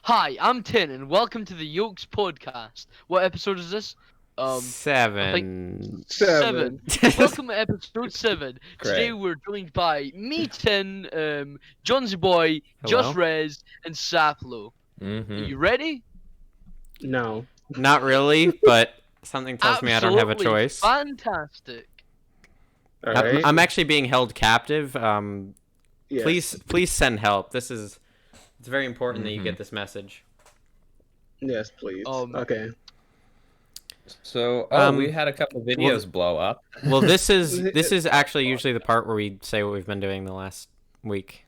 Hi, I'm Tin, and welcome to the Yokes Podcast. What episode is this? I think 7. 7. Welcome to episode 7. Today Great. we're joined by me, Tin, Johnsy Boy, Hello? Justrez, and Saplo. Are you ready? No. Not really, but something tells me I don't have a Absolutely choice. Fantastic. All right. I'm actually being held captive. Yes. Please send help. It's very important that you get this message. Yes, please. Okay. So, we had a couple videos blow up. Well, this is actually usually the part where we say what we've been doing the last week.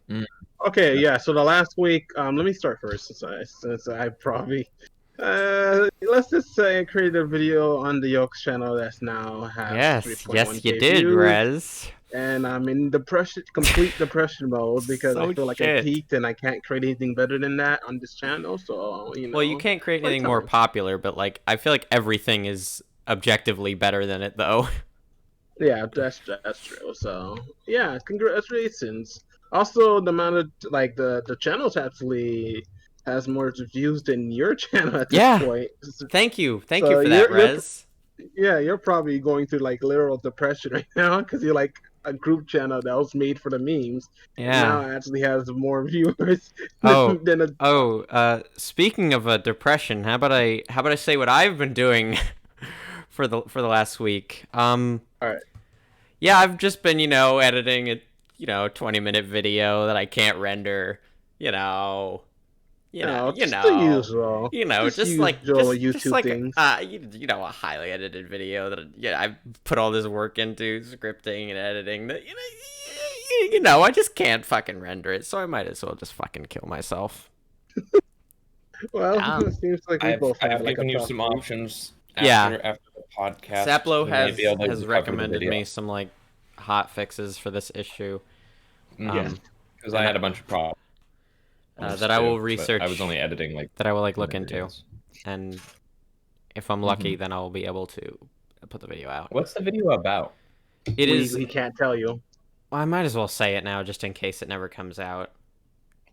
Okay. Yeah. So the last week, let me start first, since I probably, let's just say I created a video on the Yokes channel that's now has 3.1K You did, views, Rez. and I'm in complete depression mode because I feel like I shit. peaked and I can't create anything better than that on this channel. So Well, you can't create anything more popular, but like I feel like everything is objectively better than it, though. Yeah, that's true. So yeah, congratulations. Also, the amount of the channel's actually has more views than your channel at this point. Thank you So for that, Rez. Yeah, you're probably going through like literal depression right now because you're like a group channel that was made for the memes. Yeah. Now it actually has more viewers. Oh, than speaking of depression, how about I say what I've been doing for the last week? All right. Yeah, I've just been, editing a 20-minute video that I can't render, the usual. just like YouTube things. a highly edited video that I put all this work into scripting and editing that I just can't fucking render it, so I might as well just fucking kill myself. Well, it seems like we both I've had like given a you tough some week. options. Yeah. After the podcast, Saplo we may be able to has cover the recommended video. me some like hot fixes for this issue. Because I had a bunch of problems that I will too, but research. I was only editing that I will look 20 into, videos. and if I'm lucky, then I'll be able to put the video out. What's the video about? We can't tell you. Well, I might as well say it now, just in case it never comes out.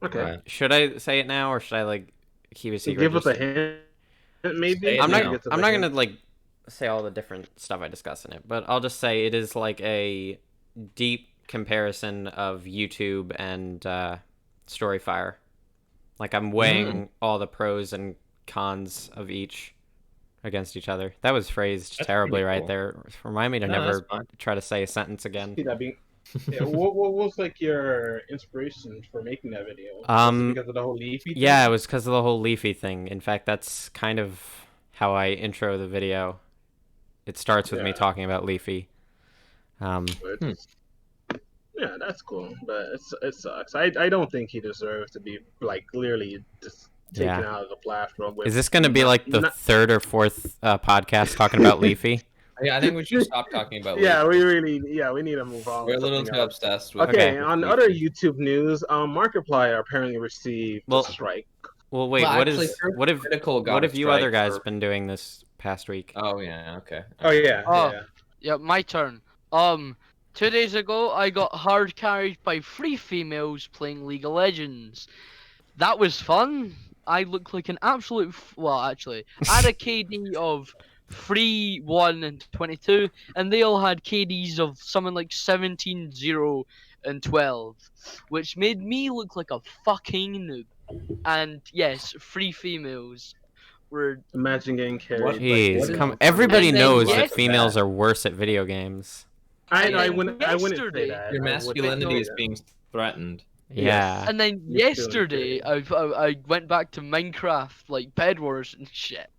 Okay. Right. Should I say it now, or should I like keep it secret? Give us a hint, maybe. I'm now. not gonna like say all the different stuff I discuss in it, but I'll just say it is like a deep comparison of YouTube and Storyfire. Like I'm weighing all the pros and cons of each against each other. That was phrased That's terribly pretty right cool. there. Remind me to No, never that's fine. try to say a sentence again. See that being. Yeah, what was like your inspiration for making that video? Was it because of the whole leafy thing? Yeah, it was because of the whole leafy thing. In fact, that's kind of how I intro the video. It starts with me Yeah. talking about leafy. Yeah, that's cool, but it sucks. I don't think he deserves to be like clearly just taken out of the platform. Is this going to be like the third or fourth podcast talking about leafy? Yeah, I think we should stop talking about. Yeah, Leafy. we need to move on. We're a with little something too else. obsessed with. Okay, Okay. on other YouTube news, Markiplier apparently received a strike. Well, wait. Well, what actually, have Critical got what a have you strike other guys for- been doing this past week? Oh yeah, okay. Oh yeah, Oh. yeah. Yeah, my turn. 2 days ago, I got hard carried by 3 females playing League of Legends. That was fun. I looked like an absolute. Well, actually, I had a KD of 3, 1, and 22, and they all had KDs of something like 17, 0, and 12, which made me look like a fucking noob. And yes, 3 females were. Imagine getting carried. What? Jeez, Like, come! Everybody And then knows that yes- females are worse at video games. I wouldn't say yesterday- that. Your I wouldn't masculinity say is that. being threatened. Yeah. And then You're feeling yesterday, I went back to Minecraft, like Bed Wars and shit.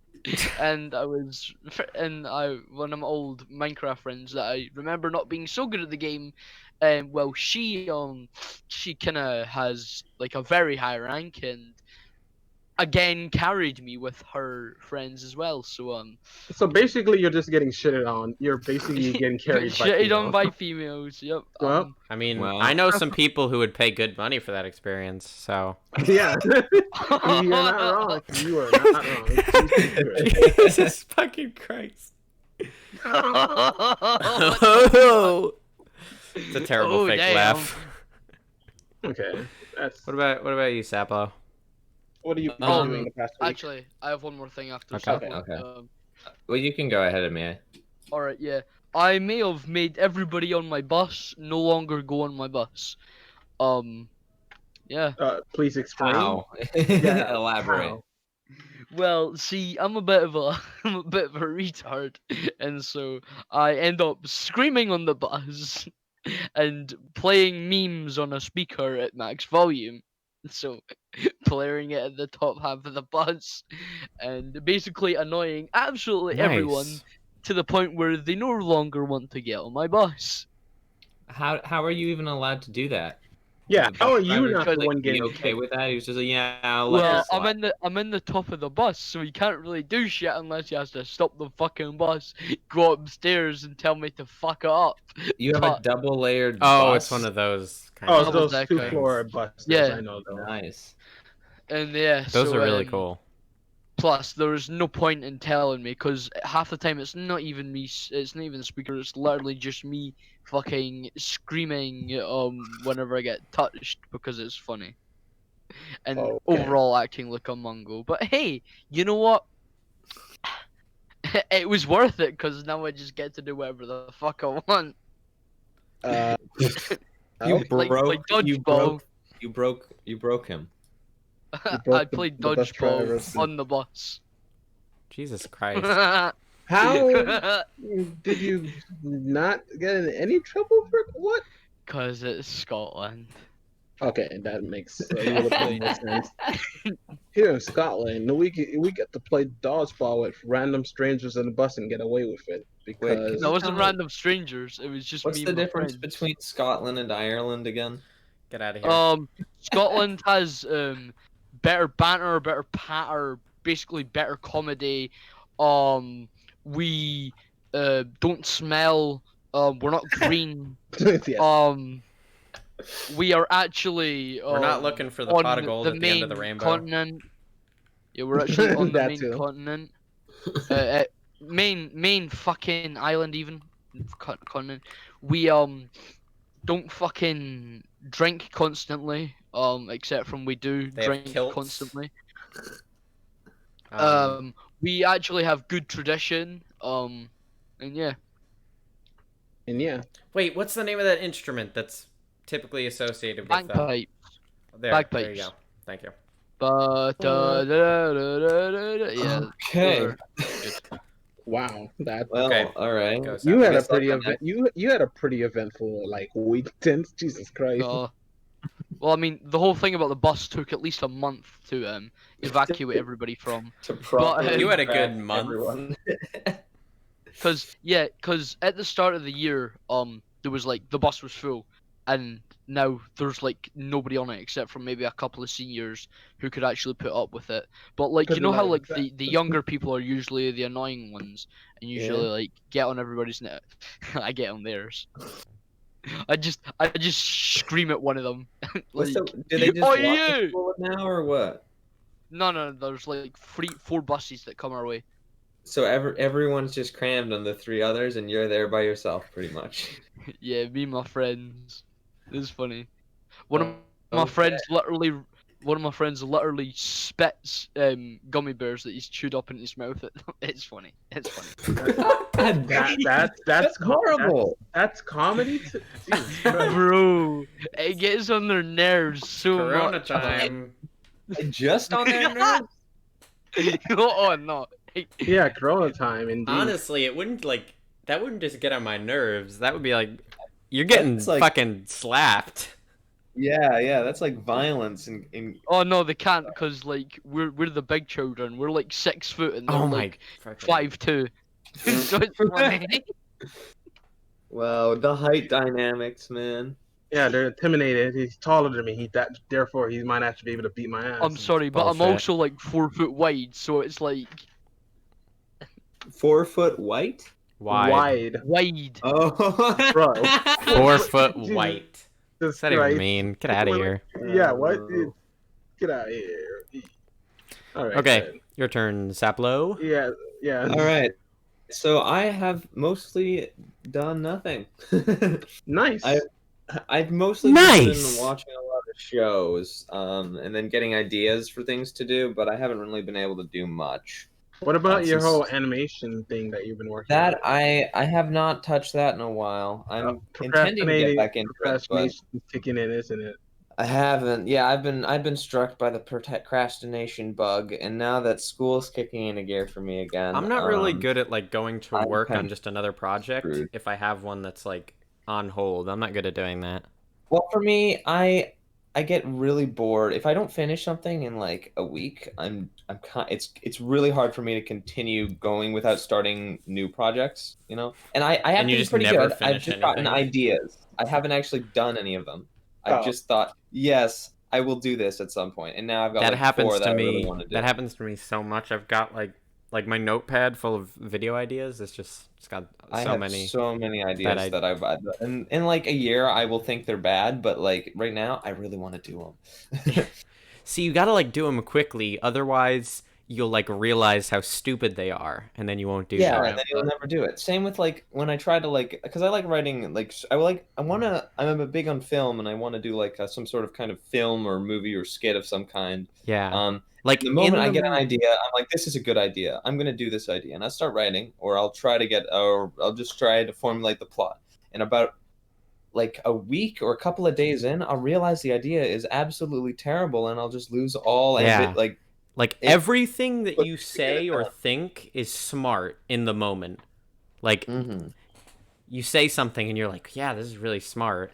And one of my old Minecraft friends that I remember not being so good at the game, well, she kind of has like a very high rank and again carried me with her friends as well. So basically, you're just getting shitted on. You're basically getting carried by shitted on females. by females. Yep. Well, I mean, Well- I know some people who would pay good money for that experience. So. Yeah, you're not wrong. You are not wrong. Jesus fucking Christ! Oh, It's a terrible Oh, fake damn. laugh. Okay, that's What about you, Saplo? What have you been Um, doing the past week? Actually, I have one more thing after. Okay. Okay, Saplo. okay. Well, you can go ahead of me. All right, yeah. I may have made everybody on my bus no longer go on my bus. Yeah. Please explain. How? Yeah, Elaborate. how? Well, see, I'm a bit of a I'm a bit of a retard, and so I end up screaming on the bus and playing memes on a speaker at max volume. So, blaring it at the top half of the bus, and basically annoying absolutely everyone Nice. to the point where they no longer want to get on my bus. How are you even allowed to do that? Yeah, The how bus are you driver not the Because one be getting okay kicked? with that? He was just like, yeah, I'll let Well, this slide. I'm in the top of the bus, so he can't really do shit unless he has to stop the fucking bus, go upstairs, and tell me to fuck it up. You have a But double layered Oh, bus. it's one of those kind Oh, of Double those decker. 2-floor buses. Yeah. I know those. Nice. and yeah, Those so, are really cool. Plus, there's no point in telling me because half the time it's not even me. It's not even the speaker. It's literally just me fucking screaming whenever I get touched because it's funny, and Okay. overall acting like a Mongo. But hey, you know what? It was worth it because now I just get to do whatever the fuck I want. Uh, You okay. Like dodgeball. You broke him. I broke played the bus dodgeball driver's- on the bus. Jesus Christ. How did you not get in any trouble for what? Cause it's Scotland. Okay, that makes a little bit more sense. Here in Scotland, we get to play dodgeball with random strangers in the bus and get away with it because No, it wasn't Tell me- random strangers. It was just What's me the and my difference friends. between Scotland and Ireland again? Get out of here. Scotland has better banter, better patter, basically better comedy. We don't smell. We're not green. yes. We are actually. We're not looking for the on pot of gold at the end of the main rainbow. Continent. Yeah, we're actually on the That main too. continent. Main fucking island even continent. We don't fucking drink constantly. Except from we do They have drink kilts. constantly. Um, We actually have good tradition. And yeah. And yeah, wait, what's the name of that instrument that's typically associated with Bagpipe. There you bagpipes. go. Thank you. But yeah. Okay. those are good. wow, that Well, Okay. all right. Go, you Seth. had a guess I'll pretty go event. You had a pretty eventful like weekend. Jesus Christ. Well, I mean, the whole thing about the bus took at least a month to evacuate everybody from. To properly You had a track good month. Everyone. Cause at the start of the year, there was like the bus was full, and now there's like nobody on it except for maybe a couple of seniors who could actually put up with it. But like, you Cause know they're how not like the younger people are usually the annoying ones, and usually like get on everybody's net. I get on theirs. I just scream at one of them. What's like, do they just "Oh, walk you!" the school now or what? No, there's like 4 buses that come our way. So everyone's just crammed on the 3 others, and you're there by yourself, pretty much. Yeah, me and my friends. It's funny. One of Okay. my friends literally spits gummy bears that he's chewed up in his mouth. It's funny. It's funny. That's horrible. That's comedy. Jesus Christ. Bro, it gets on their nerves so Corona much. time. Just on their nerves? Oh no. Yeah, Corona time indeed. Honestly, it wouldn't like that wouldn't just get on my nerves. That would be like you're getting That's like- fucking slapped. Yeah, that's like violence in Oh no, they can't because like we're the big children. We're like 6 foot and they're Oh my like fucking 5'2". So it's funny. Wow, the height dynamics, man. Yeah, they're intimidated. He's taller than me. Therefore he might actually be able to beat my ass. I'm sorry, but I'm bullshit. also like 4 foot wide, so it's like 4 foot white? Wide. wide. Oh, Bro. 4 foot Jesus white. What's What's that even mean? Get out of here. Yeah, what? Dude? Get out of here. All right. Okay, then. your turn, Saplo. Yeah. All right. So I have mostly done nothing. Nice. I- I've mostly just been watching a lot of shows, and then getting ideas for things to do, but I haven't really been able to do much. What about your whole animation thing that you've been working on? That I have not touched that in a while. I'm intending to get back into it, but procrastination's kicking in, isn't it? I haven't. Yeah, I've been struck by the procrastination bug, and now that school's kicking into gear for me again, I'm not really good at like going to work on just another project. screwed. If I have one that's like on hold, I'm not good at doing that. Well, for me, I get really bored if I don't finish something in like a week. It's really hard for me to continue going without starting new projects, you know. And I have been pretty good. I've just gotten ideas. I haven't actually done any of them. I've just thought, yes, I will do this at some point, and now I've got That like happens 4 to that I me. really want to do. That happens to me so much. I've got like my notepad full of video ideas. It's got so many ideas that I've in like a year I will think they're bad, but like right now I really want to do them. See, you gotta like do them quickly, otherwise you'll like realize how stupid they are, and then you won't do them. Yeah, and then you'll never do it. Same with like when I try to like, because I like writing. Like I'm a big on film, and I want to do like some sort of kind of film or movie or skit of some kind. Yeah. Like the moment I get an idea, I'm like, this is a good idea. I'm gonna do this idea, and I start writing, or I'll just try to formulate the plot. And about like a week or a couple of days in, I'll realize the idea is absolutely terrible, and I'll just lose all everything that you say or think is smart in the moment. Like you say something and you're like, yeah, this is really smart,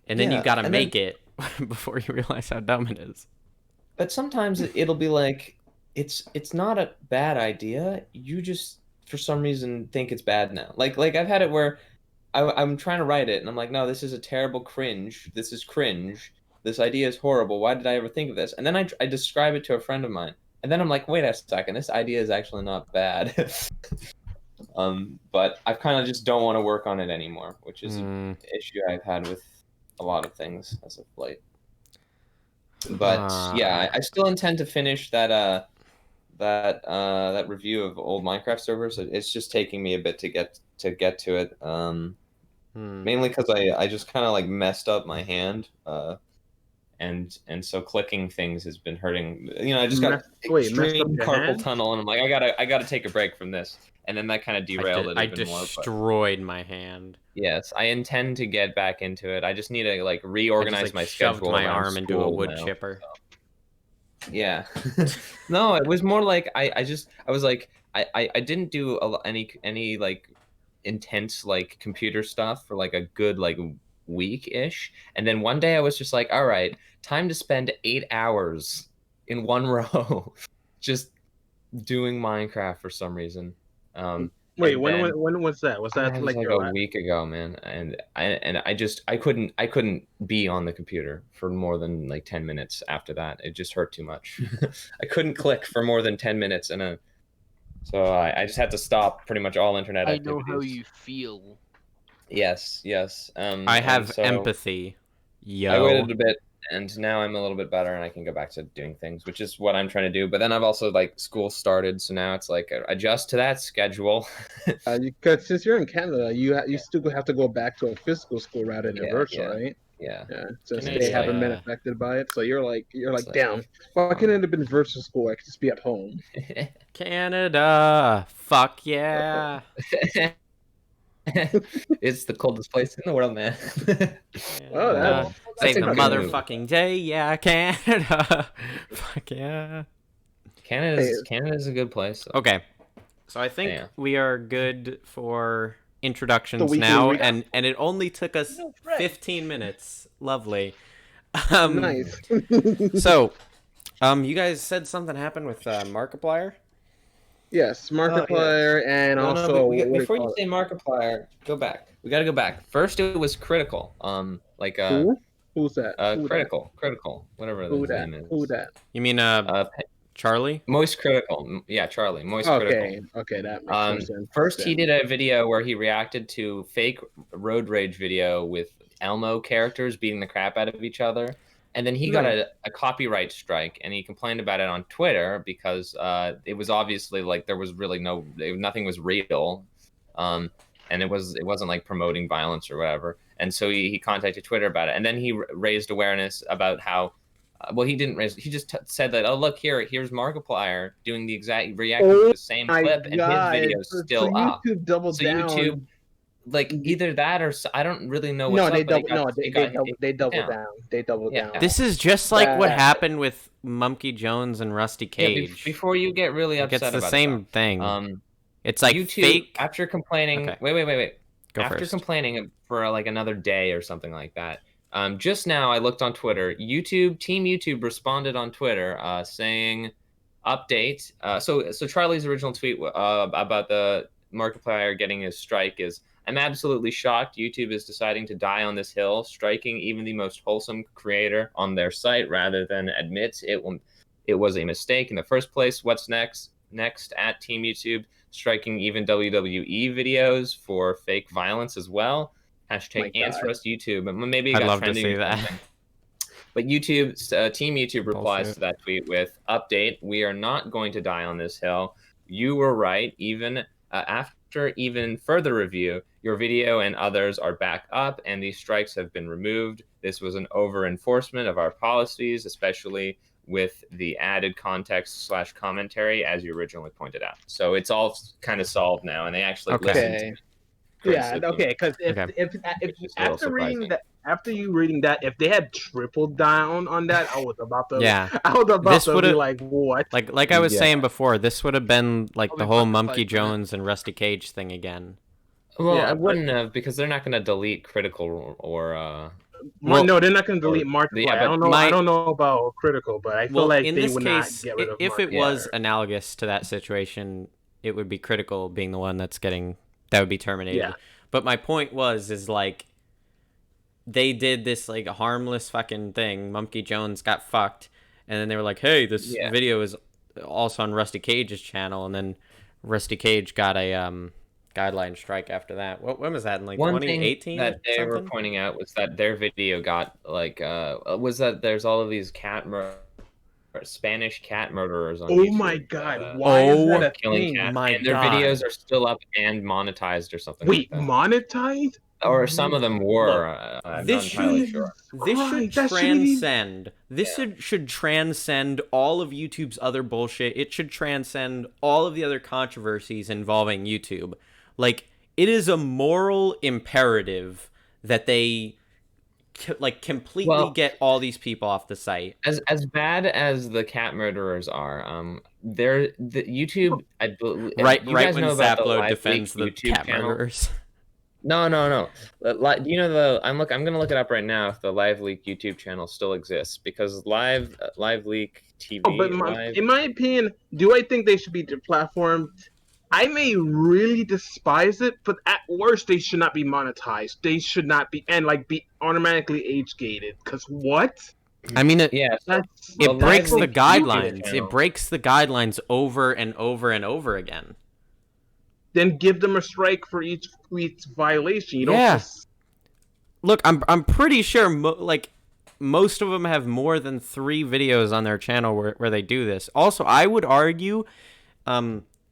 and then you gotta make it before you realize how dumb it is. But sometimes it'll be like, it's not a bad idea. You just for some reason think it's bad now. Like I've had it where I'm trying to write it and I'm like, no, this is a terrible cringe. This is cringe. This idea is horrible. Why did I ever think of this? And then I describe it to a friend of mine. And then I'm like, wait a second, this idea is actually not bad. But I kind of just don't want to work on it anymore, which is an issue I've had with a lot of things as of late. But yeah, I still intend to finish that review of old Minecraft servers. It's just taking me a bit to get to it. Mainly because I just kind of like messed up my hand. And so clicking things has been hurting. You know, I just got extreme carpal tunnel, and I'm like, I gotta take a break from this. And then that kind of derailed it even more. I destroyed my hand. Yes, I intend to get back into it. I just need to like reorganize my schedule. Shoved my arm into a wood chipper. So. Yeah. No, it was more like I was like I didn't do any like intense like computer stuff for like a good like week-ish, and then one day I was just like, all right, time to spend 8 hours in one row just doing Minecraft for some reason. Wait, when was that? Was that like a week ago, man? And I couldn't be on the computer for more than like 10 minutes after that. It just hurt too much. I couldn't click for more than 10 minutes, so I just had to stop pretty much all internet activities. I know how you feel. Yes. I have empathy. Yo. I waited a bit, and now I'm a little bit better, and I can go back to doing things, which is what I'm trying to do. But then I've also like school started, so now it's like adjust to that schedule. Because since you're in Canada, you still have to go back to a physical school rather than a virtual, right? Yeah. Since they haven't been affected by it, so you're like, damn, why couldn't it have been virtual school? I could just be at home. Canada, fuck yeah. It's the coldest place in the world, man. Save the motherfucking day, yeah, Canada. Fuck yeah. Canada's a good place. So. Okay, so I think we are good for introductions now, and it only took us 15 minutes. Lovely. Nice. So, you guys said something happened with Markiplier? Yes, Markiplier, and also before you say Markiplier, go back. We got to go back. First, it was Critical. Who's that? Critical, whatever his name is. Who that? You mean Charlie? Moist Critical. Yeah, Charlie. Critical. Okay, that makes sense. First, he did a video where he reacted to fake road rage video with Elmo characters beating the crap out of each other. And then he got a copyright strike, and he complained about it on Twitter because it was obviously like there was really nothing was real, and it wasn't like promoting violence or whatever. And so he contacted Twitter about it, and then he raised awareness about how. Well, he didn't raise. He just said that. Oh, look here's Markiplier doing the exact reacting to the same clip, and his video's still up. YouTube doubled down. YouTube, like either that or I don't really know what's No, up. they but doubled down. They doubled down. This is just like what happened with Mumkey Jones and Rusty Cage. Before you get really upset about it. It's the same thing. It's like YouTube, fake. After complaining. Okay. Wait. Go after first. Complaining for like another day or something like that. Just now I looked on Twitter. Team YouTube responded on Twitter saying, update. So Charlie's original tweet about the Markiplier getting his strike is, I'm absolutely shocked YouTube is deciding to die on this hill, striking even the most wholesome creator on their site rather than admit it was a mistake in the first place. What's next? Next at Team YouTube, striking even WWE videos for fake violence as well. Hashtag answer us YouTube. And maybe it got I'd love to trending see or that. something. But Team YouTube replies to that tweet with, update, we are not going to die on this hill. You were right. Even after even further review, your video and others are back up and these strikes have been removed. This was an over-enforcement of our policies, especially with the added context / commentary, as you originally pointed out. So it's all kind of solved now, and they actually listened to yeah, okay, because if after you reading that, if they had tripled down on that, I was about to be like, what? Like I was saying before, this would have been like the whole Mumkey Jones and Rusty Cage thing again. Well, I wouldn't have, because they're not going to delete Critical or no, they're not going to delete Markiplier. Yeah, I don't know about Critical, but I feel like they would not get rid of if Markiplier. it was analogous to that situation, it would be Critical being the one that would be terminated. Yeah. But my point is like, they did this like harmless fucking thing. Mumkey Jones got fucked, and then they were like, "Hey, this video is also on Rusty Cage's channel," and then Rusty Cage got a guideline strike after that. When was that? In like 2018? One thing that they were pointing out was that their video got like was that there's all of these Spanish cat murderers on YouTube. Oh my god! Why is that a killing thing? Cats, and their videos are still up and monetized or something. Wait, like that. monetized? Or some of them were. I'm not entirely sure. This should transcend. Should transcend all of YouTube's other bullshit. It should transcend all of the other controversies involving YouTube. Like, it is a moral imperative that they completely get all these people off the site. As bad as the cat murderers are, they're the YouTube. Right you guys when know about Zapload defends the YouTube cat channel? murderers. No. You know I'm gonna look it up right now if the Live Leak YouTube channel still exists, because Live Leak TV. Oh, but in my opinion, do I think they should be deplatformed? I may really despise it, but at worst, they should not be monetized. They should not be be automatically age gated. Because what? I mean, it breaks the guidelines. It breaks the guidelines over and over and over again. Then give them a strike for each violation. You don't Look, I'm pretty sure most of them have more than 3 videos on their channel where they do this. Also, I would argue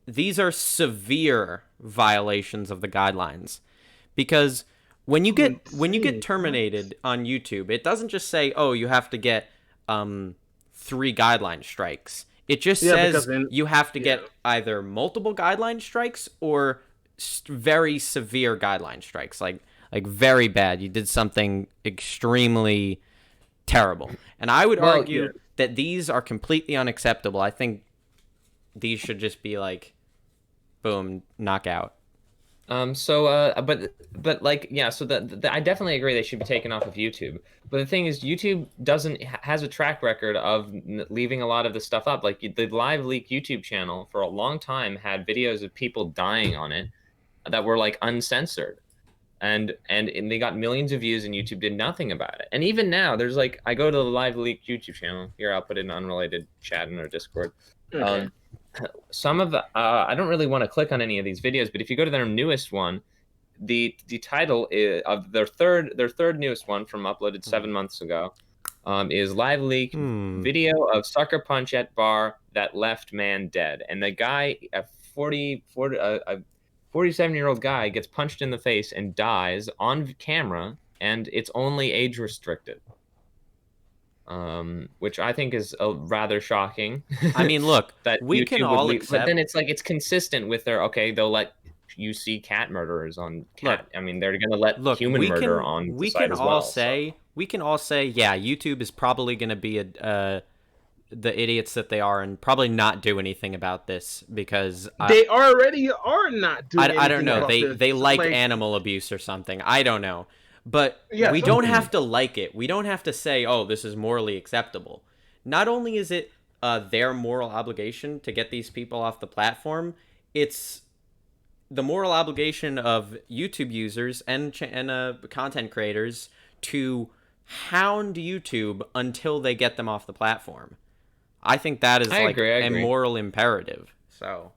these are severe violations of the guidelines, because when you get terminated on YouTube, it doesn't just say, "Oh, you have to get 3 guideline strikes." It just says you have to get either multiple guideline strikes or very severe guideline strikes, like very bad. You did something extremely terrible. And I would argue that these are completely unacceptable. I think these should just be like, boom, knockout. So I definitely agree they should be taken off of YouTube. But the thing is, YouTube has a track record of leaving a lot of the stuff up. Like the Live Leak YouTube channel for a long time had videos of people dying on it that were like uncensored, and they got millions of views, and YouTube did nothing about it. And even now, there's I go to the Live Leak YouTube channel here. I'll put in an unrelated chat in our Discord. Okay. Some of the I don't really want to click on any of these videos, but if you go to their newest one, the title of their third newest one from uploaded 7 months ago is Live Leak video of sucker punch at bar that left man dead. And the guy, a 47-year-old guy, gets punched in the face and dies on camera, and it's only age restricted. Which I think is rather shocking. I mean, look, that we can all accept. But then it's like it's consistent with their they'll let you see cat murderers on cat. Look, I mean, they're gonna let human murder on the site as well. We can all say, yeah, YouTube is probably gonna be the idiots that they are, and probably not do anything about this because they already are not doing. I don't know. About They like animal abuse or something. I don't know. But we don't have to like it. We don't have to say, oh, this is morally acceptable. Not only is it their moral obligation to get these people off the platform, it's the moral obligation of YouTube users and content creators to hound YouTube until they get them off the platform. I think that is a moral imperative. So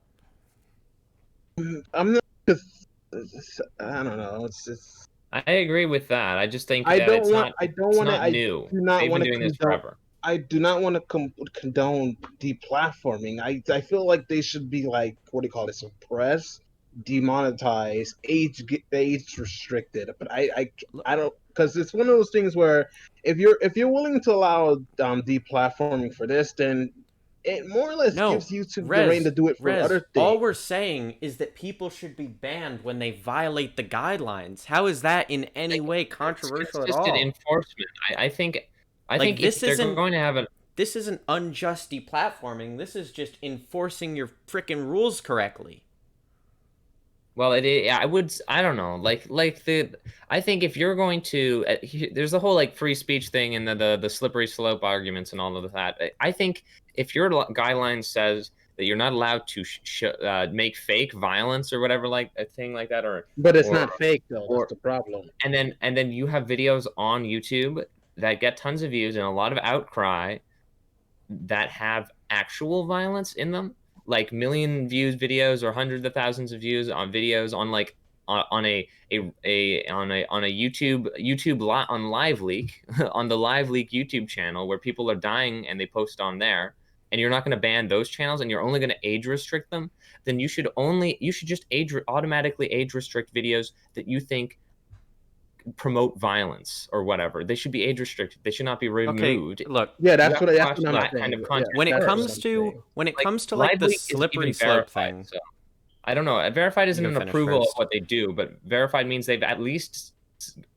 I'm not. I don't know. It's. I agree with that. I just think I that don't it's want. I don't want to. I new. do not They've want been to doing this forever. I do not want to condone deplatforming. I feel like they should be like, what do you call it? Suppressed, demonetized, age restricted. But I don't, because it's one of those things where if you're willing to allow deplatforming for this, then it more or less gives YouTube the reign to do it for other things. All we're saying is that people should be banned when they violate the guidelines. How is that in any way controversial at all? It's just an enforcement. I think this if they're going to have this isn't unjust deplatforming. This is just enforcing your frickin' rules correctly. Well, I don't know. I think if you're going to, there's the whole like free speech thing and the slippery slope arguments and all of that. I think if your guideline says that you're not allowed to make fake violence or whatever, like a thing like that, but it's not fake though. That's the problem. And then you have videos on YouTube that get tons of views and a lot of outcry that have actual violence in them. Like million views videos or hundreds of thousands of views on videos on like on a YouTube on Live Leak on the Live Leak YouTube channel where people are dying and they post on there, and you're not going to ban those channels and you're only going to age restrict them, then you should just automatically age restrict videos that you think promote violence or whatever. They should be age restricted. They should not be removed. Okay, look. Yeah, that's what I'm saying. Kind of content. When it comes to like the slippery slope thing, so, I don't know. Verified isn't an approval of what they do, but verified means they've at least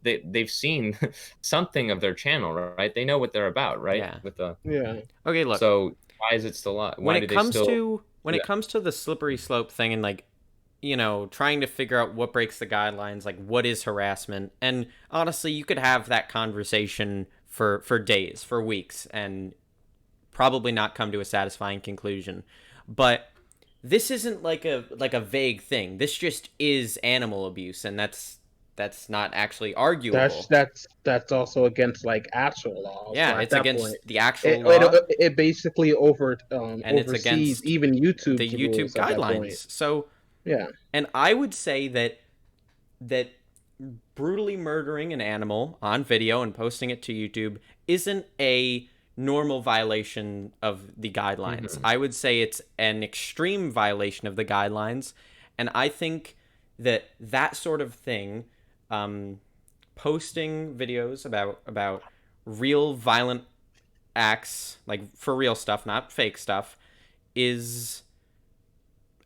they've seen something of their channel, right? They know what they're about, right? Yeah. Okay, look. So why is it still up? When it comes to the slippery slope thing and like, you know, trying to figure out what breaks the guidelines, like what is harassment, and honestly, you could have that conversation for days, for weeks, and probably not come to a satisfying conclusion. But this isn't like a vague thing. This just is animal abuse, and that's not actually arguable. That's also against like actual law. Yeah, so it's against the actual law. It basically and it's against even YouTube the YouTube guidelines. So yeah, and I would say that brutally murdering an animal on video and posting it to YouTube isn't a normal violation of the guidelines. I would say it's an extreme violation of the guidelines, and I think that sort of thing, posting videos about real violent acts, like for real stuff, not fake stuff, is,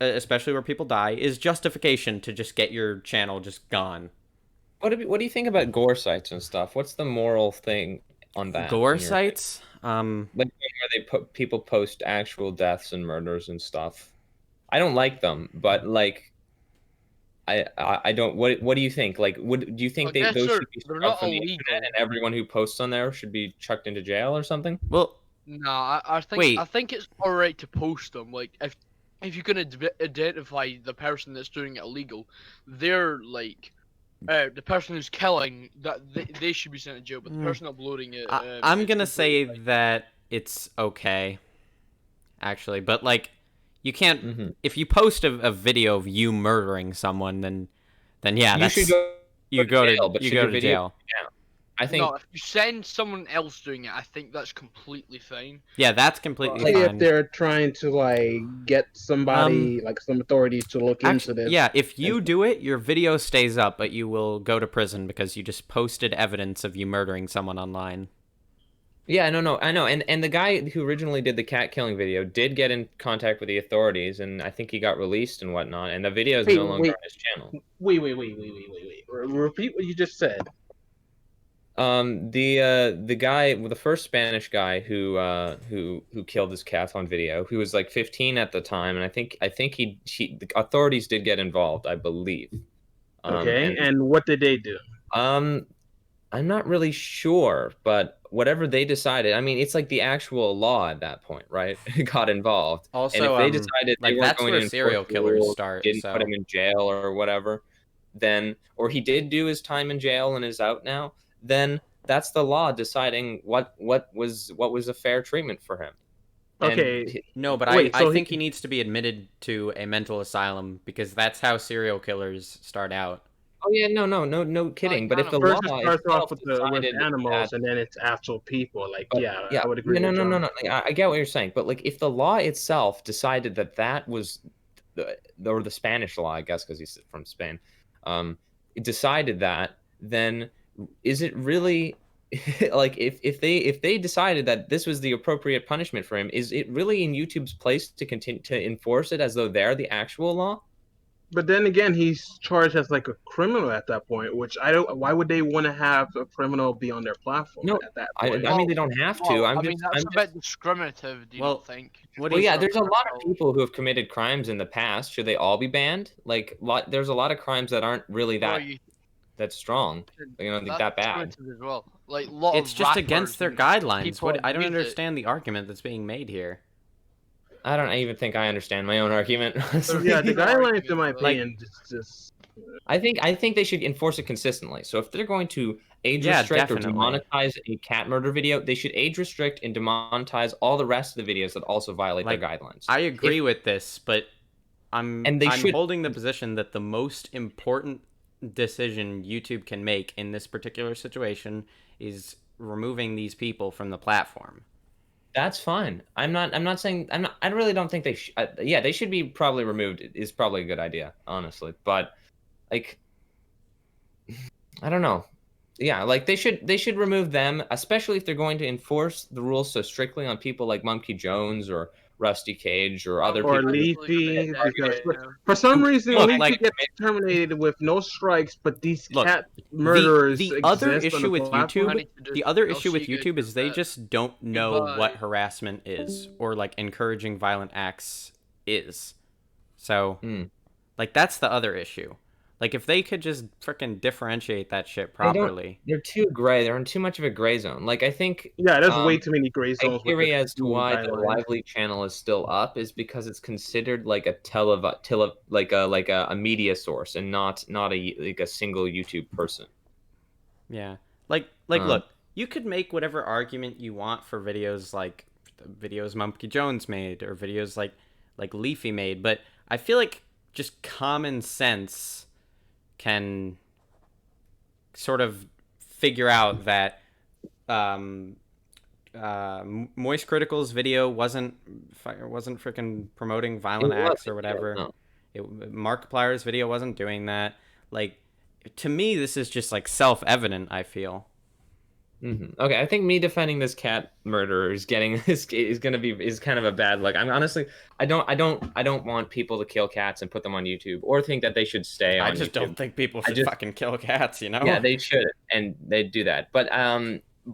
especially where people die, is justification to just get your channel just gone. What do you think about gore sites and stuff? What's the moral thing on that? Gore sites? Like where people post actual deaths and murders and stuff. I don't like them, but like I don't. What do you think? Like, do you think those should be struck from the internet and everyone who posts on there should be chucked into jail or something? Well, no, I think it's alright to post them. Like if you can identify the person that's doing it illegal, they're like the person who's killing, that they should be sent to jail, but the person uploading it. I'm gonna say that it's okay, actually, but like. You can't. If you post a video of you murdering someone, then yeah, you go to jail. I think No, if you send someone else doing it, I think that's completely fine. Yeah, that's completely Especially if fine. they're trying to like get somebody, like some authorities, to look into this. Yeah, if you do it, your video stays up, but you will go to prison because you just posted evidence of you murdering someone online. Yeah, no, I know. And the guy who originally did the cat killing video did get in contact with the authorities, and I think he got released and whatnot, and the video is no longer on his channel. Wait. Repeat what you just said. The guy, the first Spanish guy who killed his cat on video, who was like 15 at the time, and I think the authorities did get involved, I believe. Okay, and what did they do? I'm not really sure, but whatever they decided, I mean, it's like the actual law at that point, right? Got involved. Also, and if they decided like they weren't that's going where to serial enforce the killers rules, start. didn't So put him in jail or whatever, then, or he did do his time in jail and is out now, then that's the law deciding what was a fair treatment for him. Okay. no, but Wait, I so think he needs to be admitted to a mental asylum because that's how serial killers start out. Oh yeah, no kidding. But if the First law it starts off itself with decided animals, that, and then it's actual people. Like, but, yeah, I would agree. No. with John. Like, I get what you're saying, but like if the law itself decided that was the Spanish law, I guess, because he's from Spain, it decided that, then is it really like if they decided that this was the appropriate punishment for him, is it really in YouTube's place to continue to enforce it as though they're the actual law? But then again, he's charged as like a criminal at that point, which I don't. Why would they want to have a criminal be on their platform at that point? I mean, they don't have to. Well, that's a bit discriminative. Do you not think? Well, yeah, there's a lot of people who have committed crimes in the past. Should they all be banned? Like, there's a lot of crimes that aren't really that strong, that bad. As well. Like, it's just against their guidelines. I don't understand the argument that's being made here. I don't even think I understand my own argument. Yeah, the guidelines, in my opinion, just. I think they should enforce it consistently. So if they're going to age restrict or demonetize a cat murder video, they should age restrict and demonetize all the rest of the videos that also violate their guidelines. I agree with this, but I'm holding the position that the most important decision YouTube can make in this particular situation is removing these people from the platform. That's fine. I'm not saying I really don't think they they should be probably removed. Is probably a good idea, honestly. But like, I don't know. Yeah, like they should remove them, especially if they're going to enforce the rules so strictly on people like Monkey Jones or Rusty Cage or other people. Or Leafy, because for some reason Leafy gets terminated with no strikes, but these cat murderers. The other issue with YouTube, is they just don't know what harassment is or like encouraging violent acts is. So, like that's the other issue. Like if they could just freaking differentiate that shit properly. They're too gray. They're in too much of a gray zone. Like I think there's way too many gray zones. A theory as to why the Lively channel is still up is because it's considered like a media source and not a single YouTube person. Yeah. Like look, you could make whatever argument you want for videos like videos Monkey Jones made or videos like Leafy made, but I feel like just common sense can sort of figure out that Moist Critical's video wasn't freaking promoting violent acts or whatever. No. Markiplier's video wasn't doing that. Like, to me, this is just like self-evident. I feel. Mm-hmm. Okay, I think me defending this cat murderer is kind of a bad look. I'm honestly, I don't want people to kill cats and put them on YouTube or think that they should stay on YouTube. I just don't think people should fucking kill cats, you know? Yeah, they should, and they do that. But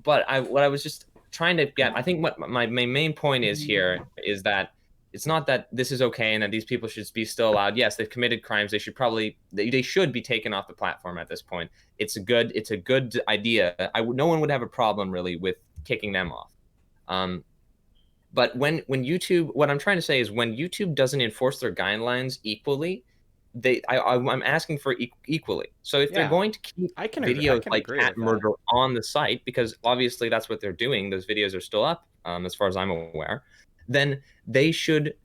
what I was just trying to get, I think what my main point is here is that it's not that this is okay and that these people should be still allowed. Yes, they've committed crimes. They should be taken off the platform at this point. It's a good idea. No one would have a problem really with kicking them off. But when YouTube, what I'm trying to say is when YouTube doesn't enforce their guidelines equally, I'm asking for equally. So if they're going to keep videos like cat murder on the site, because obviously that's what they're doing, those videos are still up, as far as I'm aware, then they should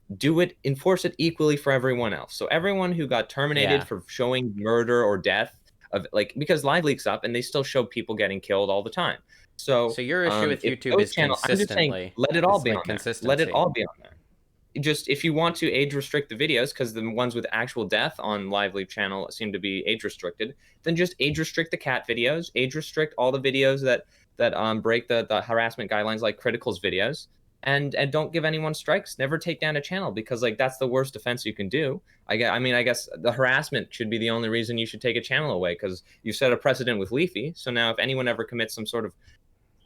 enforce it equally for everyone else. So everyone who got terminated for showing murder or death of like, because Live Leak's up and they still show people getting killed all the time. So your issue with if YouTube those is I'm just saying, consistently. let it all It's be like on there. consistency. Let it all be on there. Just if you want to age restrict the videos, because the ones with actual death on Live Leak channel seem to be age restricted, then just age restrict the cat videos, age restrict all the videos that break the harassment guidelines, like Critical's videos, and don't give anyone strikes. Never take down a channel, because like that's the worst offense you can do. I guess the harassment should be the only reason you should take a channel away, because you set a precedent with Leafy. So now if anyone ever commits some sort of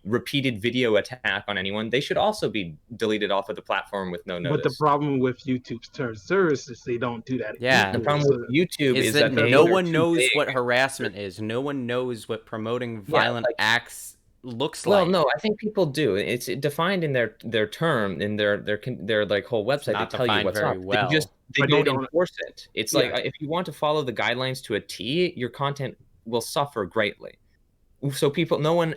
repeated video attack on anyone, they should also be deleted off of the platform with no notice. But the problem with YouTube's terms of service is they don't do that. Yeah. The problem with YouTube is is that that no they're one too knows big. what harassment is. No one knows what promoting violent acts looks Well, like. no, I think people do. It's defined in their term, in their like whole website. not They tell you defined what's very up. well. They But they don't don't- enforce it. It's Yeah. like if you want to follow the guidelines to a T, your content will suffer greatly. So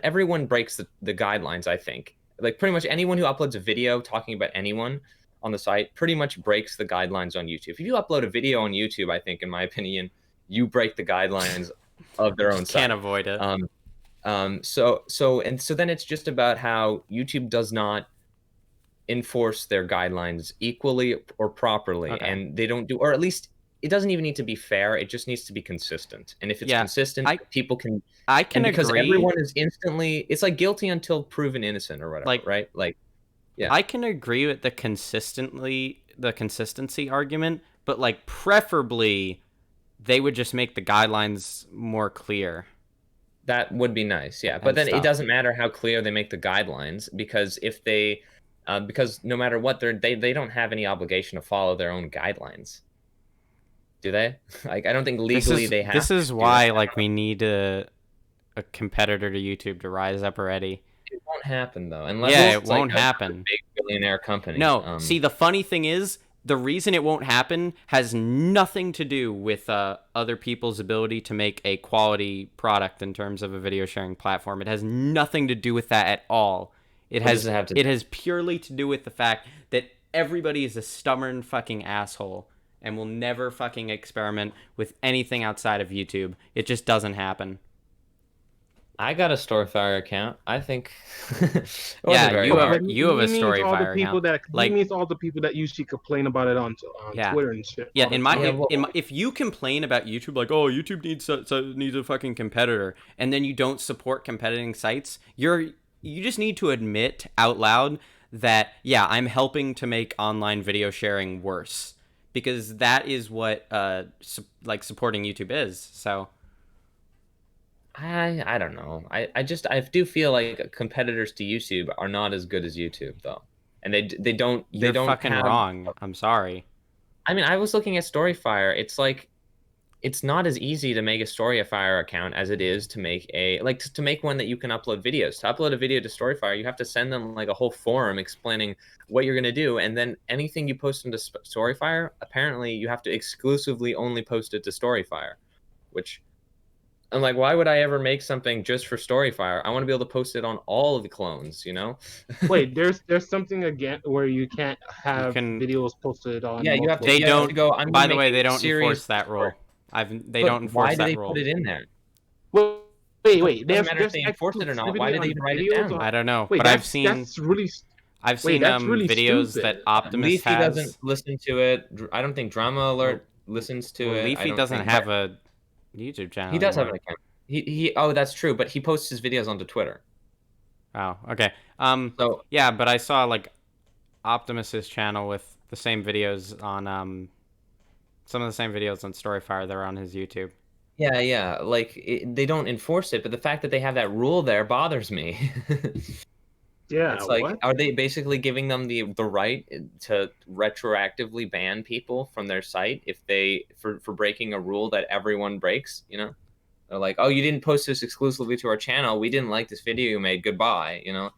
everyone breaks the guidelines, I think. Like pretty much anyone who uploads a video talking about anyone on the site pretty much breaks the guidelines on YouTube. If you upload a video on YouTube, I think, in my opinion, you break the guidelines of their own Just site. can't avoid it. So then it's just about how YouTube does not enforce their guidelines equally or properly, Okay. and they don't do, or at least it doesn't even need to be fair. It just needs to be consistent. And if it's Yeah, consistent, people can. I can and because agree. everyone is instantly, it's like guilty until proven innocent or whatever, Like- right? Like, yeah. I can agree with the consistency argument, but like preferably they would just make the guidelines more clear. That would be nice, yeah. But And then stuff. it doesn't matter how clear they make the guidelines, because if they, because no matter what, they don't have any obligation to follow their own guidelines, do they? Like, I don't think legally they have. This is to do why that. like we need a competitor to YouTube to rise up already. It won't happen though, unless Yeah, it's it won't like a happen. big billionaire company. No, see, the funny thing is, the reason it won't happen has nothing to do with other people's ability to make a quality product in terms of a video sharing platform. It has nothing to do with that at all. It What has does it have to it has purely to do with the fact that everybody is a stubborn fucking asshole and will never fucking experiment with anything outside of YouTube. It just doesn't happen. I got a Storyfire account. I think. Yeah, you have But you have a he means story all the fire people account. that Like- he means all the people that usually complain about it on Yeah. Twitter and shit. Yeah, all the in my, time. if you complain about YouTube, like, oh, YouTube needs a fucking competitor, and then you don't support competing sites, you just need to admit out loud that, yeah, I'm helping to make online video sharing worse, because that is what like supporting YouTube is. So I don't know. I do feel like competitors to YouTube are not as good as YouTube though, and they don't you're fucking have, wrong. I'm sorry. I mean, I was looking at Storyfire. It's like, it's not as easy to make a Storyfire account as it is to make to make one that you can upload videos. To upload a video to Storyfire, you have to send them like a whole forum explaining what you're gonna do, and then anything you post into Storyfire, apparently you have to exclusively only post it to Storyfire, which I'm like, why would I ever make something just for Storyfire? I want to be able to post it on all of the clones, you know? Wait, there's something again where you can't have can- videos posted on. Yeah, you have to. They you have don't- to go. I'm By gonna the make way, a they don't series enforce that rule. for- They But don't enforce why that do they rule. put it in there? Wait. Doesn't matter if they enforce it or not. Why did they even write it down? I don't know, Wait, but I've seen that's really. Wait, that's really videos stupid. that Optimus Leafy has. doesn't listen to it. I don't think Drama Alert listens to Well, it. I Leafy don't doesn't think- have a YouTube channel. He does have anymore. an account. He oh, that's true, but he posts his videos onto Twitter. Oh, okay. So Yeah, but I saw like Optimus's channel with the same videos on some of the same videos on Storyfire that are on his YouTube. yeah, like they don't enforce it, but the fact that they have that rule there bothers me. Yeah, It's like, what? are they basically giving them the right to retroactively ban people from their site if they for breaking a rule that everyone breaks? You know, they're like, oh, you didn't post this exclusively to our channel. We didn't like this video you made. Goodbye. You know.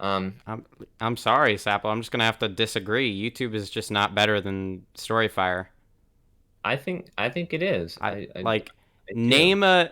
I'm sorry, Sapple. I'm just gonna have to disagree. YouTube is just not better than Storyfire. I think it is. I do. name a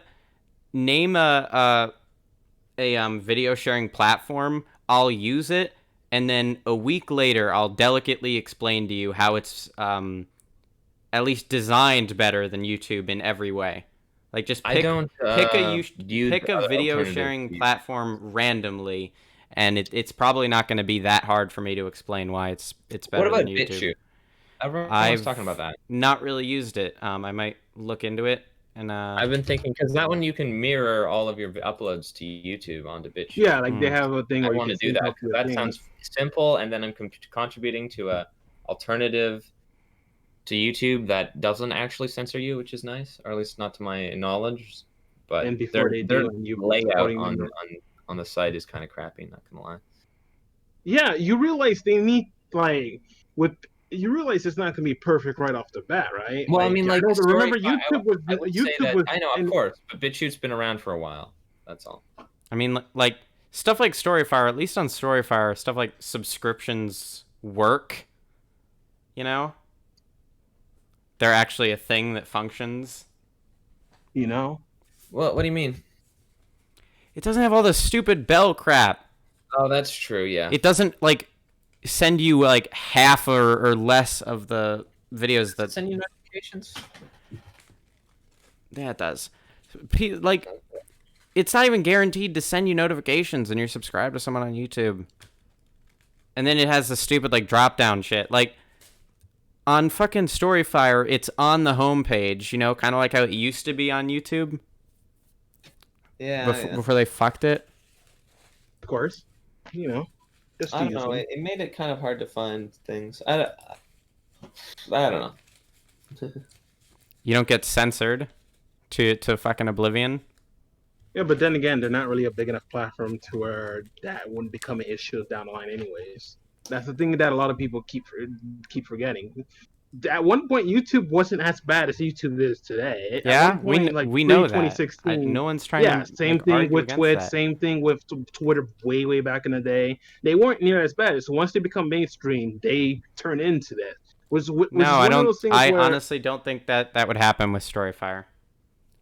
video sharing platform. I'll use it, and then a week later, I'll delicately explain to you how it's at least designed better than YouTube in every way. Like just I pick don't pick use pick a video alternative sharing feeds. platform randomly, and it's probably not going to be that hard for me to explain why it's better What about than YouTube. BitChute? Everyone's I've talking about that. not really used it. I might look into it and I've been thinking because that one you can mirror all of your uploads to YouTube onto BitChute. Yeah, like they have a thing I where you want to can do sync that up because your that thing. sounds simple, and then I'm contributing to a alternative to YouTube that doesn't actually censor you, which is nice, or at least not to my knowledge. But And before they their do, and you layout supporting on, them. on the site is kind of crappy. Not gonna lie. Yeah, you realize they need like you realize it's not gonna be perfect right off the bat, right? Well, I mean, like, remember Storyfy, I would say YouTube that was I know, of course, but BitChute's been around for a while. That's all. I mean, like stuff like Storyfire. At least on Storyfire, stuff like subscriptions work. You know, they're actually a thing that functions. you know. What do you mean? It doesn't have all the stupid bell crap. Oh, that's true. Yeah. It doesn't like send you like half or less of the videos that Send you notifications. Yeah, it does. Like, it's not even guaranteed to send you notifications when you're subscribed to someone on YouTube. And then it has the stupid like drop down shit. Like on fucking Storyfire, it's on the homepage, you know, kind of like how it used to be on YouTube Yeah. before they fucked it. Of course, you know. Just I don't know. teasing. It made it kind of hard to find things. I don't know. You don't get censored to fucking oblivion. Yeah, but then again, they're not really a big enough platform to where that wouldn't become an issue down the line, anyways. That's the thing that a lot of people keep forgetting. At one point, YouTube wasn't as bad as YouTube is today. Yeah, At one point, we know that. 2016, No one's trying yeah, to same like, thing argue with against Twitch, that. same thing with Twitter way back in the day. They weren't near as bad. So once they become mainstream, they turn into that. No, I don't. I where, honestly don't think that would happen with Storyfire.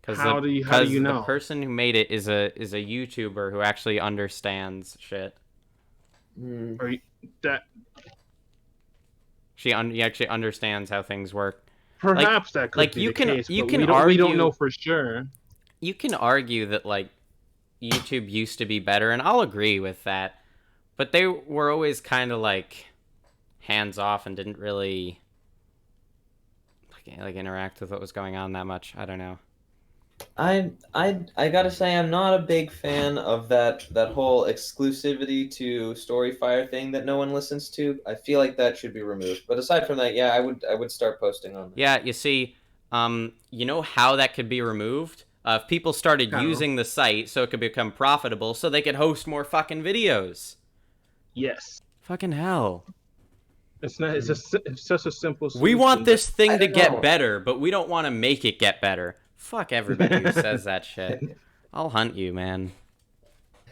how do you know? The person who made it is a YouTuber who actually understands shit. Or that He actually understands how things work. perhaps that could like, be you the can- case, you but can we don't argue- know for sure. You can argue that like YouTube used to be better, and I'll agree with that. But they were always kind of like hands off and didn't really like interact with what was going on that much. I don't know. I gotta say I'm not a big fan of that whole exclusivity to Storyfire thing that no one listens to. I feel like that should be removed. But aside from that, yeah, I would start posting on that. Yeah, you see, you know how that could be removed? If people started How? using the site so it could become profitable so they could host more fucking videos. Yes, Fucking hell. it's not. It's such a simple. We want solution, this thing I to don't get know. better, but we don't want to make it get better. Fuck everybody who says that shit. I'll hunt you, man.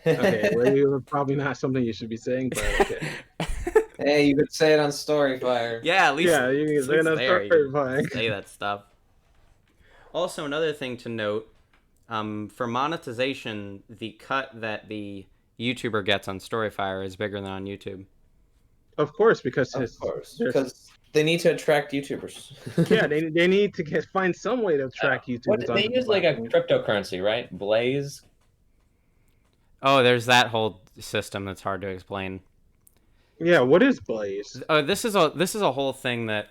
but- Okay, well, probably not something you should be saying, but okay. Hey, you could say it on Storyfire. Yeah, at least, Yeah, you can at say least that there, you story, can fine. say that stuff. Also, another thing to note, for monetization, the cut that the YouTuber gets on Storyfire is bigger than on YouTube. Of course, because Of course, there's- because they need to attract YouTubers. yeah, they need to find some way to track YouTube. What, they use like a cryptocurrency, right? Blaze. Oh, there's that whole system that's hard to explain. Yeah, what is Blaze? Oh, this is a whole thing that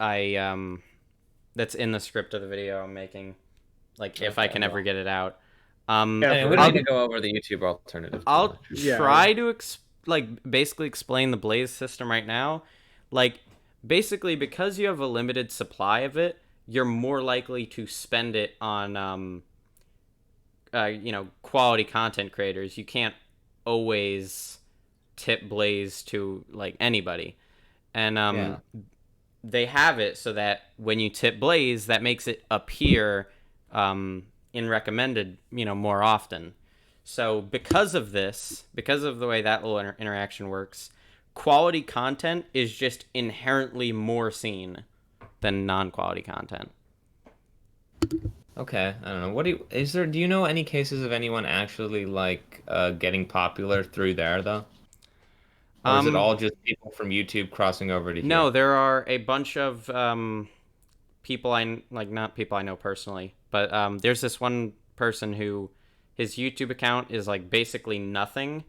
I that's in the script of the video I'm making. Like, if I Okay, can ever well. get it out. Yeah, Anyway, we I'll- don't need to go over the YouTube alternative. too I'll much. Yeah. try to basically explain the Blaze system right now. Like, basically, because you have a limited supply of it, you're more likely to spend it on quality content creators. You can't always tip Blaze to like anybody, and Yeah. they have it so that when you tip Blaze, that makes it appear in recommended, more often. So because of this, because of the way that little interaction works, quality content is just inherently more seen than non-quality content. Okay, I don't know. Do you know any cases of anyone actually like getting popular through there though? Or is it all just people from YouTube crossing over to here? No, there are a bunch of people not people I know personally, But there's this one person who his YouTube account is like basically nothing,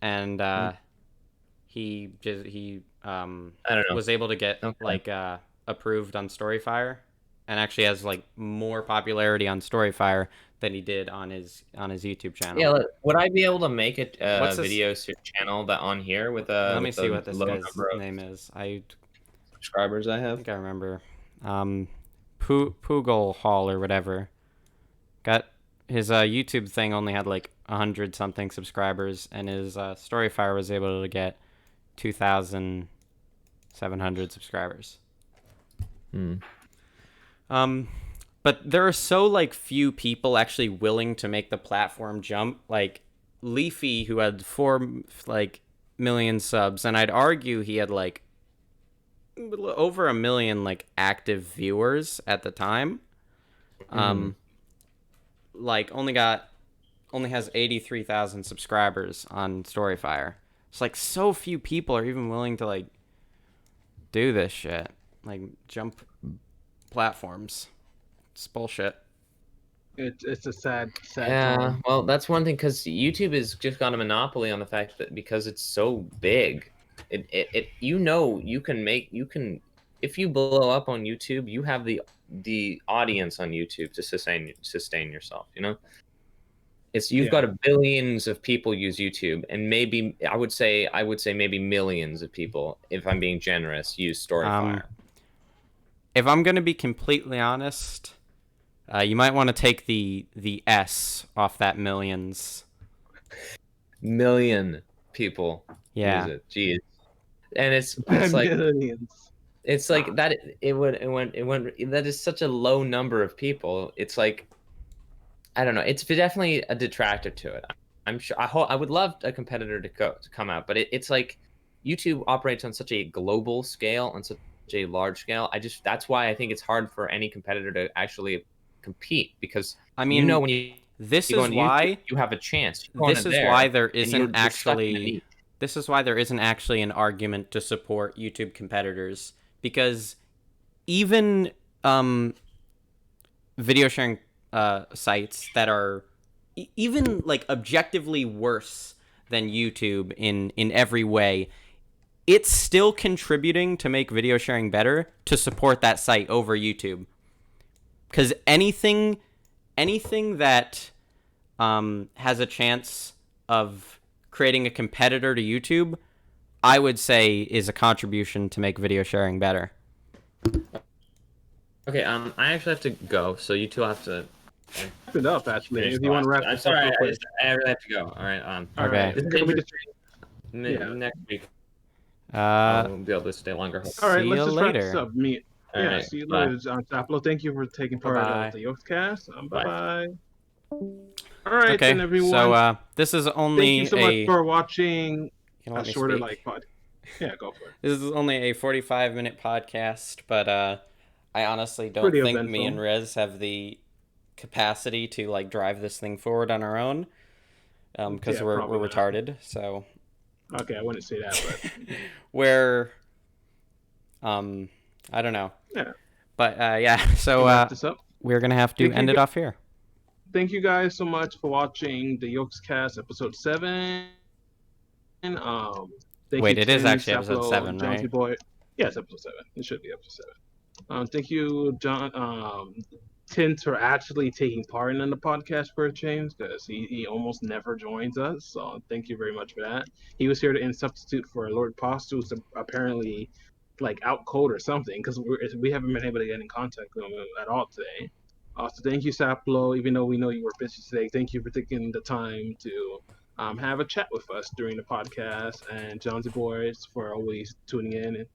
and he I don't know. was able to get like approved on Storyfire, and actually has like more popularity on Storyfire than he did on his YouTube channel. Yeah, would I be able to make a What's this- video channel that on here with a Let me with see the what this low guy's number of name is. I subscribers I have? think I remember. Poogle Hall or whatever. Got his YouTube thing only had like 100 something subscribers, and his Storyfire was able to get 2,700 subscribers. But there are so like few people actually willing to make the platform jump. Like Leafy, who had 4 million subs, and I'd argue he had like over 1 million like active viewers at the time. Like only has 83,000 subscribers on Storyfire. It's like so few people are even willing to like do this shit, like jump platforms. It's bullshit. It's a sad Yeah, time. well, that's one thing, because YouTube has just got a monopoly on the fact that because it's so big, it you can if you blow up on YouTube, you have the audience on YouTube to sustain yourself. You've got billions of people use YouTube, and maybe I would say maybe millions of people, if I'm being generous, use Storyfire. If I'm gonna be completely honest, you might want to take the S off that millions. Million people use it. Jeez. And it's like Millions. it's like that it went that is such a low number of people. It's like, I don't know. It's definitely a detractor to it. I'm sure. I would love a competitor to come out, but it's like YouTube operates on such a global scale, on such a large scale. That's why I think it's hard for any competitor to actually compete, because I mean, when you this go is on why YouTube, you have a chance. this is why there isn't actually an argument to support YouTube competitors, because even video sharing sites that are even like objectively worse than YouTube in every way, it's still contributing to make video sharing better to support that site over YouTube. Because anything that has a chance of creating a competitor to YouTube, I would say is a contribution to make video sharing better. Okay, I actually have to go, so you two have to Wrap it up, actually. If you want to wrap I'm this up sorry, real quick. I really have to go. All right, Okay. This is gonna be next week. Uh, I'll be able to stay longer. All right, See let's you just wrap later. this up. All right, See you bye. later, Taplo. Thank you for taking part Bye-bye. of the YokesCast. Bye. Bye-bye. All right, okay, then, everyone. so this is Thank only you so much for watching Can you a let me shorter speak? pod. Yeah, go for it. This is only a 45-minute podcast, but I honestly don't Pretty think me eventful. and Rez have the capacity to like drive this thing forward on our own, because Yeah, we're probably not. retarded. So Okay, I wouldn't say that, but we're I don't know. Yeah. But yeah, so wrap this up. we're gonna have to Thank you end it gu- off here. Thank you guys so much for watching the YokesCast episode 7. Thank Wait, you, it is Tim, actually episode Saplo, 7, Jonesy right? Boy. Yeah, it's episode 7. It should be episode 7. Thank you, John. Tint, for actually taking part in the podcast for a change, because he almost never joins us. So thank you very much for that. He was here to in substitute for Lord Post, who's apparently like out cold or something, because we haven't been able to get in contact with him at all today. So thank you, Saplo. Even though we know you were busy today, thank you for taking the time to have a chat with us during the podcast, and Jonesy Boys for always tuning in and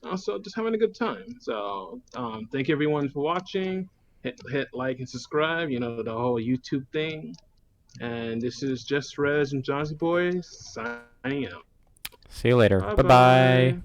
also just having a good time. So thank you everyone for watching. Hit like and subscribe, the whole YouTube thing. And this is Justrez and Jonesy Boys signing out. See you later. Bye-bye. Bye-bye.